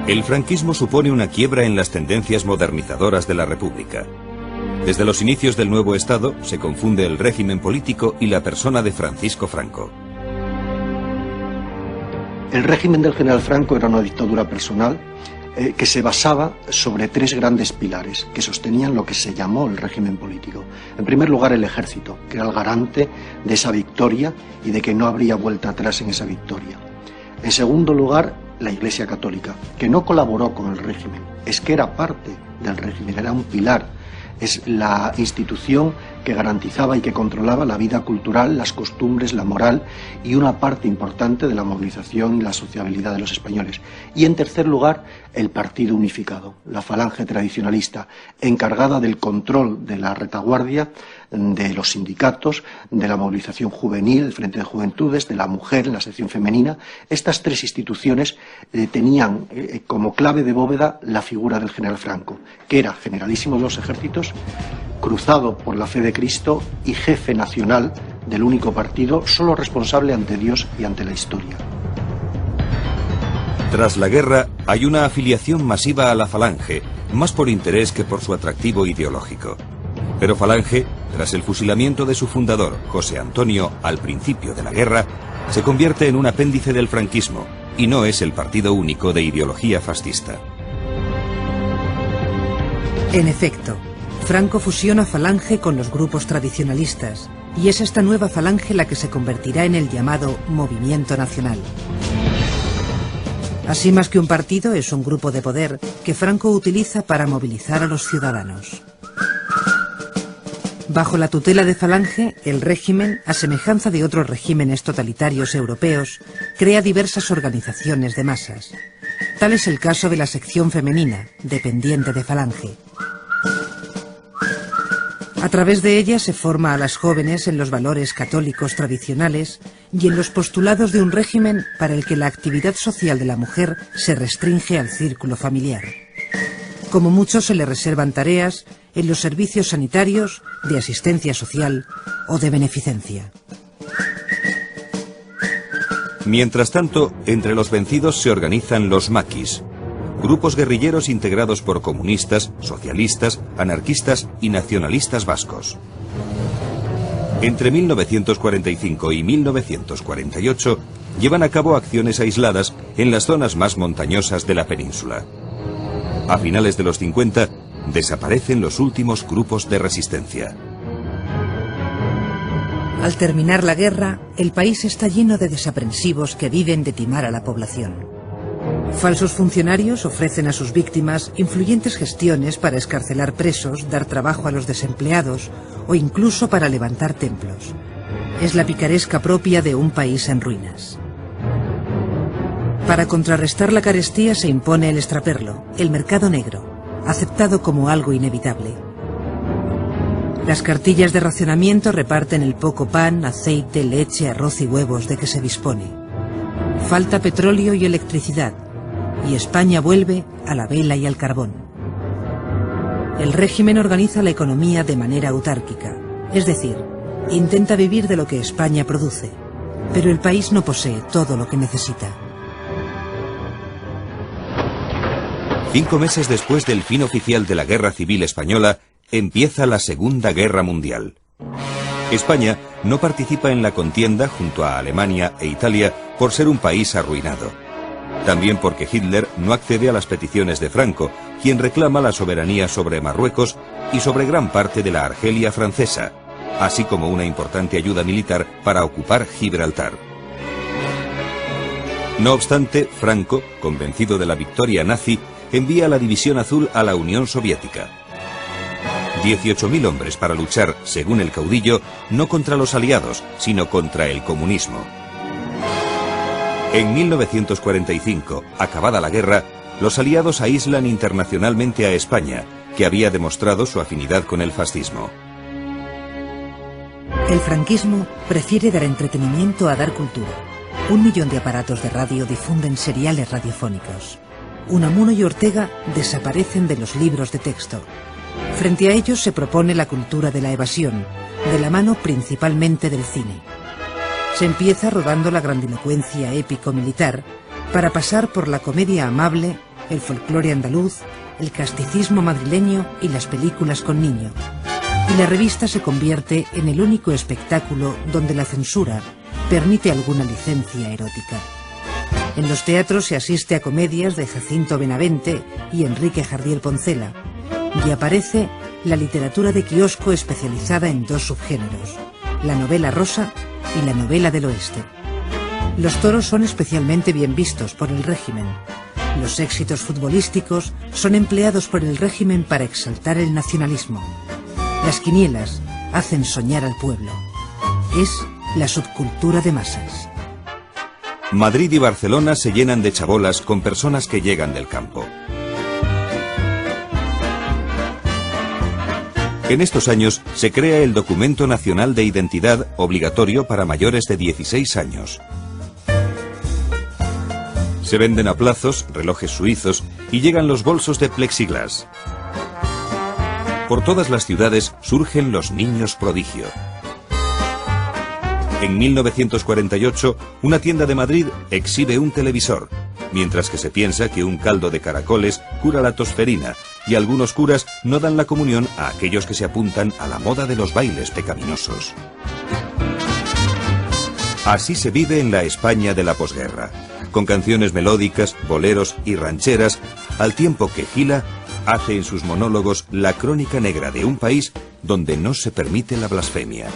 El franquismo supone una quiebra en las tendencias modernizadoras de la República. Desde los inicios del nuevo Estado se confunde el régimen político y la persona de Francisco Franco. El régimen del general Franco era una dictadura personal que se basaba sobre tres grandes pilares que sostenían lo que se llamó el régimen político. En primer lugar, el ejército, que era el garante de esa victoria y de que no habría vuelta atrás en esa victoria. En segundo lugar, la Iglesia Católica, que no colaboró con el régimen, es que era parte del régimen, era un pilar, es la institución que garantizaba y que controlaba la vida cultural, las costumbres, la moral y una parte importante de la movilización y la sociabilidad de los españoles. Y en tercer lugar, el Partido Unificado, la falange tradicionalista, encargada del control de la retaguardia, de los sindicatos, de la movilización juvenil, el Frente de Juventudes, de la mujer, la sección femenina. Estas tres instituciones tenían como clave de bóveda la figura del general Franco, que era generalísimo de los ejércitos, cruzado por la fe de Cristo y jefe nacional del único partido, solo responsable ante Dios y ante la historia. Tras la guerra hay una afiliación masiva a la Falange, más por interés que por su atractivo ideológico. Pero Falange, tras el fusilamiento de su fundador, José Antonio, al principio de la guerra, se convierte en un apéndice del franquismo y no es el partido único de ideología fascista. En efecto, Franco fusiona Falange con los grupos tradicionalistas y es esta nueva Falange la que se convertirá en el llamado Movimiento Nacional. Así, más que un partido, es un grupo de poder que Franco utiliza para movilizar a los ciudadanos. Bajo la tutela de Falange, el régimen, a semejanza de otros regímenes totalitarios europeos, crea diversas organizaciones de masas. Tal es el caso de la sección femenina, dependiente de Falange. A través de ella se forma a las jóvenes en los valores católicos tradicionales y en los postulados de un régimen para el que la actividad social de la mujer se restringe al círculo familiar. Como mucho se le reservan tareas en los servicios sanitarios, de asistencia social o de beneficencia. Mientras tanto, entre los vencidos se organizan los maquis, grupos guerrilleros integrados por comunistas, socialistas, anarquistas y nacionalistas vascos. Entre 1945 y 1948 llevan a cabo acciones aisladas en las zonas más montañosas de la península. A finales de los 50 desaparecen los últimos grupos de resistencia. Al terminar la guerra, el país está lleno de desaprensivos que viven de timar a la población. Falsos funcionarios ofrecen a sus víctimas influyentes gestiones para excarcelar presos, dar trabajo a los desempleados o incluso para levantar templos. Es la picaresca propia de un país en ruinas. Para contrarrestar la carestía se impone el extraperlo, el mercado negro, aceptado como algo inevitable. Las cartillas de racionamiento reparten el poco pan, aceite, leche, arroz y huevos de que se dispone. Falta petróleo y electricidad, y España vuelve a la vela y al carbón. El régimen organiza la economía de manera autárquica, es decir, intenta vivir de lo que España produce, pero el país no posee todo lo que necesita. 5 meses después del fin oficial de la Guerra Civil Española, empieza la Segunda Guerra Mundial. España no participa en la contienda junto a Alemania e Italia por ser un país arruinado. También porque Hitler no accede a las peticiones de Franco, quien reclama la soberanía sobre Marruecos y sobre gran parte de la Argelia francesa, así como una importante ayuda militar para ocupar Gibraltar. No obstante, Franco, convencido de la victoria nazi, envía la División Azul a la Unión Soviética. 18.000 hombres para luchar, según el caudillo, no contra los aliados, sino contra el comunismo. En 1945, acabada la guerra, los aliados aíslan internacionalmente a España, que había demostrado su afinidad con el fascismo. El franquismo prefiere dar entretenimiento a dar cultura. 1 millón de aparatos de radio difunden seriales radiofónicos. Unamuno y Ortega desaparecen de los libros de texto. Frente a ellos se propone la cultura de la evasión, de la mano principalmente del cine. Se empieza rodando la grandilocuencia épico-militar para pasar por la comedia amable el folclore andaluz, el casticismo madrileño y las películas con niño. Y la revista se convierte en el único espectáculo donde la censura permite alguna licencia erótica. En los teatros se asiste a comedias de Jacinto Benavente y Enrique Jardiel Poncela, y aparece la literatura de kiosco especializada en dos subgéneros, la novela rosa y la novela del oeste. Los toros son especialmente bien vistos por el régimen. Los éxitos futbolísticos son empleados por el régimen para exaltar el nacionalismo. Las quinielas hacen soñar al pueblo. Es la subcultura de masas. Madrid y Barcelona se llenan de chabolas con personas que llegan del campo. En estos años se crea el Documento Nacional de Identidad obligatorio para mayores de 16 años. Se venden a plazos relojes suizos y llegan los bolsos de plexiglas. Por todas las ciudades surgen los niños prodigio. En 1948, una tienda de Madrid exhibe un televisor, mientras que se piensa que un caldo de caracoles cura la tosferina y algunos curas no dan la comunión a aquellos que se apuntan a la moda de los bailes pecaminosos. Así se vive en la España de la posguerra, con canciones melódicas, boleros y rancheras, al tiempo que Gila hace en sus monólogos la crónica negra de un país donde no se permite la blasfemia.